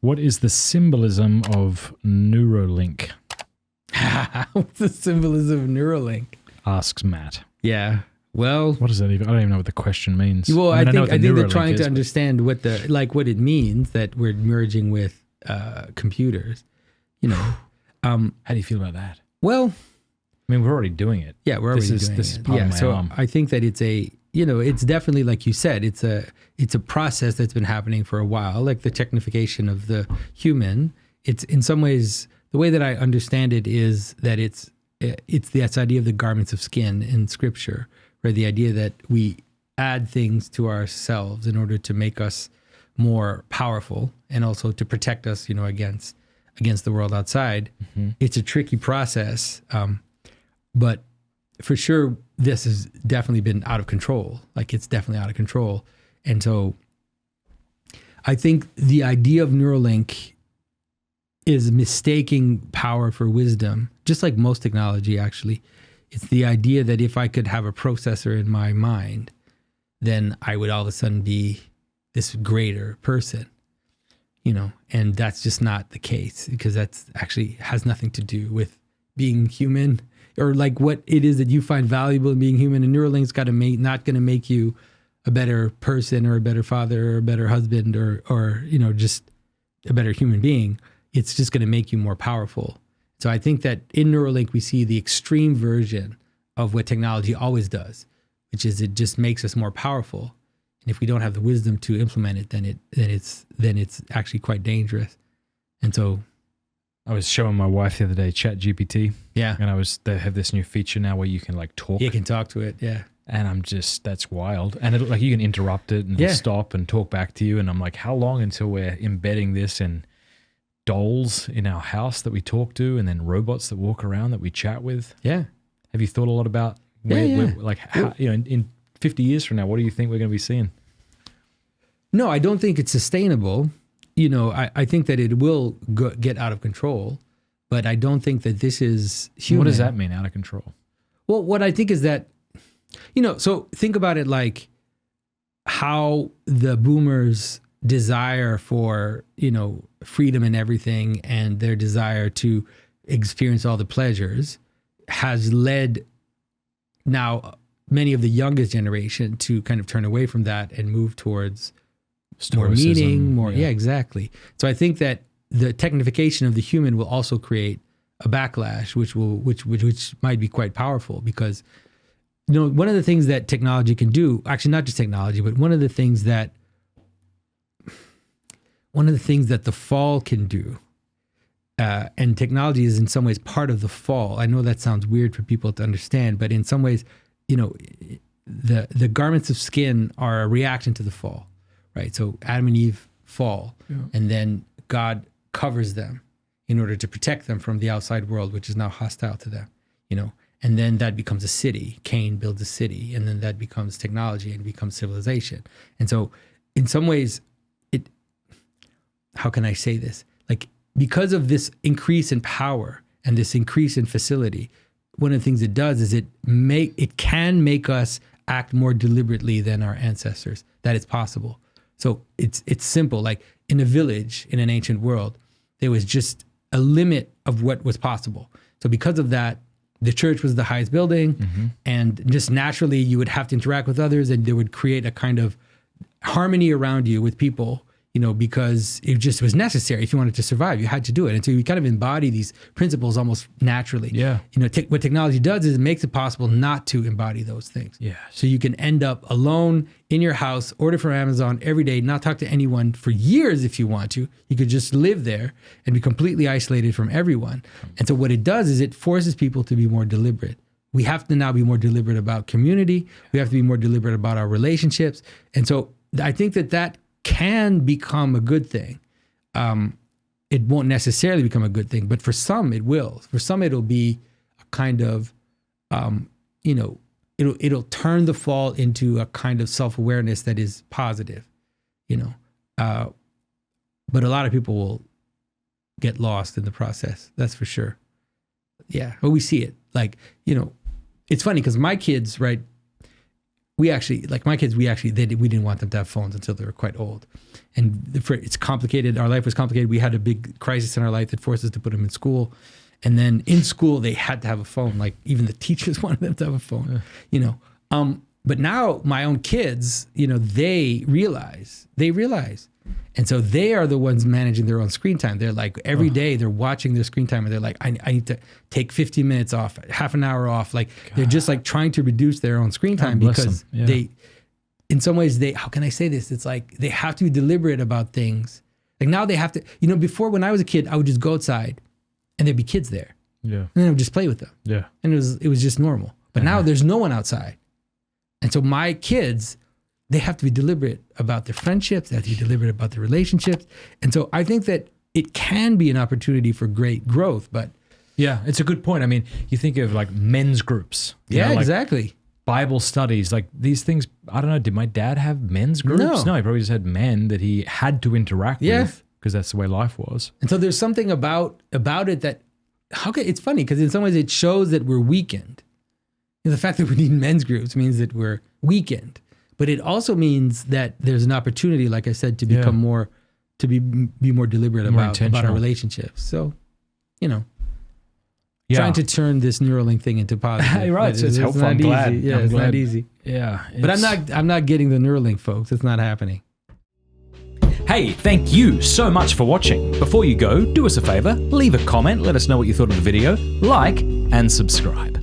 What is the symbolism of Neuralink? What's the symbolism of Neuralink? Asks Matt. Yeah. Well, What does that even? I don't even know what the question means. well, I know I what the think they're Neuralink trying is, to but- understand what it means that we're merging with computers. You know. How do you feel about that? Well, I mean, we're already doing it. yeah, we're already This doing is it. part yeah, of my so arm. I think that it's definitely, like you said, it's a process that's been happening for a while, like the technification of the human. It's in some ways, the way that I understand it is that it's this idea of the garments of skin in Scripture, right? The idea that we add things to ourselves in order to make us more powerful and also to protect us, against the world outside. Mm-hmm. It's a tricky process, but for sure, this has definitely been out of control. Like, it's definitely out of control. And so I think the idea of Neuralink is mistaking power for wisdom, just like most technology, actually. It's the idea that if I could have a processor in my mind, then I would all of a sudden be this greater person, and that's just not the case, because that's actually has nothing to do with being human, or like what it is that you find valuable in being human. And Neuralink's not going to make you a better person or a better father or a better husband or just a better human being. It's just going to make you more powerful. So I think that in Neuralink, we see the extreme version of what technology always does, which is it just makes us more powerful. And if we don't have the wisdom to implement it, then it's actually quite dangerous. And so I was showing my wife the other day ChatGPT. Yeah. And they have this new feature now where you can like talk. You can talk to it. Yeah. And that's wild. And like you can interrupt it and it'll stop and talk back to you. And I'm like, how long until we're embedding this in dolls in our house that we talk to, and then robots that walk around that we chat with? Yeah. Have you thought a lot about how, in 50 years from now, what do you think we're going to be seeing? No, I don't think it's sustainable. I think that it will get out of control, but I don't think that this is human. What does that mean, out of control? Well, what I think is that, so think about it like how the boomers' desire for, freedom and everything, and their desire to experience all the pleasures has led now many of the youngest generation to kind of turn away from that and move towards more meaning, yeah, exactly. So I think that the technification of the human will also create a backlash, which might be quite powerful, because one of the things that technology can do, actually not just technology, but one of the things that the fall can do, and technology is in some ways part of the fall. I know that sounds weird for people to understand, but in some ways, the garments of skin are a reaction to the fall. Right. So Adam and Eve fall, and then God covers them in order to protect them from the outside world, which is now hostile to them, and then that becomes a city. Cain builds a city, and then that becomes technology and becomes civilization. And so in some ways, how can I say this? Like, because of this increase in power and this increase in facility, one of the things it does is it can make us act more deliberately than our ancestors. That is possible. So it's simple. Like in a village in an ancient world, there was just a limit of what was possible. So because of that, the church was the highest building, and just naturally you would have to interact with others, and they would create a kind of harmony around you with people, because it just was necessary. If you wanted to survive, you had to do it. And so you kind of embody these principles almost naturally. Yeah. What technology does is it makes it possible not to embody those things. Yeah. So you can end up alone in your house, order from Amazon every day, not talk to anyone for years if you want to. You could just live there and be completely isolated from everyone. And so what it does is it forces people to be more deliberate. We have to now be more deliberate about community. We have to be more deliberate about our relationships. And so I think that can become a good thing. It won't necessarily become a good thing, but for some it will. For some it'll be a kind of, it'll turn the fall into a kind of self-awareness that is positive, but a lot of people will get lost in the process. That's for sure. Yeah, but we see it. Like, it's funny because my kids, right, we actually, like my kids, we didn't want them to have phones until they were quite old. And it's complicated. Our life was complicated. We had a big crisis in our life that forced us to put them in school. And then in school, they had to have a phone. Like even the teachers wanted them to have a phone, you know. But now my own kids, you know, they realize. And so they are the ones managing their own screen time. They're like, every day they're watching their screen time and they're like, I need to take 15 minutes off, half an hour off. Like they're just like trying to reduce their own screen time because they, in some ways how can I say this? It's like they have to be deliberate about things. Like now they have to, you know, before when I was a kid, I would just go outside and there'd be kids there. Yeah. And then I would just play with them. Yeah. And it was just normal. But now there's no one outside. And so my kids, they have to be deliberate about their friendships. They have to be deliberate about their relationships. And so I think that it can be an opportunity for great growth, but. Yeah, it's a good point. I mean, you think of like men's groups. You know, like exactly. Bible studies, like these things. I don't know. Did my dad have men's groups? No, he probably just had men that he had to interact with because that's the way life was. And so there's something about it that, it's funny because in some ways it shows that we're weakened. You know, the fact that we need men's groups means that we're weakened. But it also means that there's an opportunity, like I said, to become more, to be more deliberate about our relationships. So, you know, trying to turn this Neuralink thing into positive. Right, so it's helpful. I'm glad. Yeah, it's not easy. Yeah, but I'm not getting the Neuralink, folks. It's not happening. Hey, thank you so much for watching. Before you go, do us a favor, leave a comment, let us know what you thought of the video, like, and subscribe.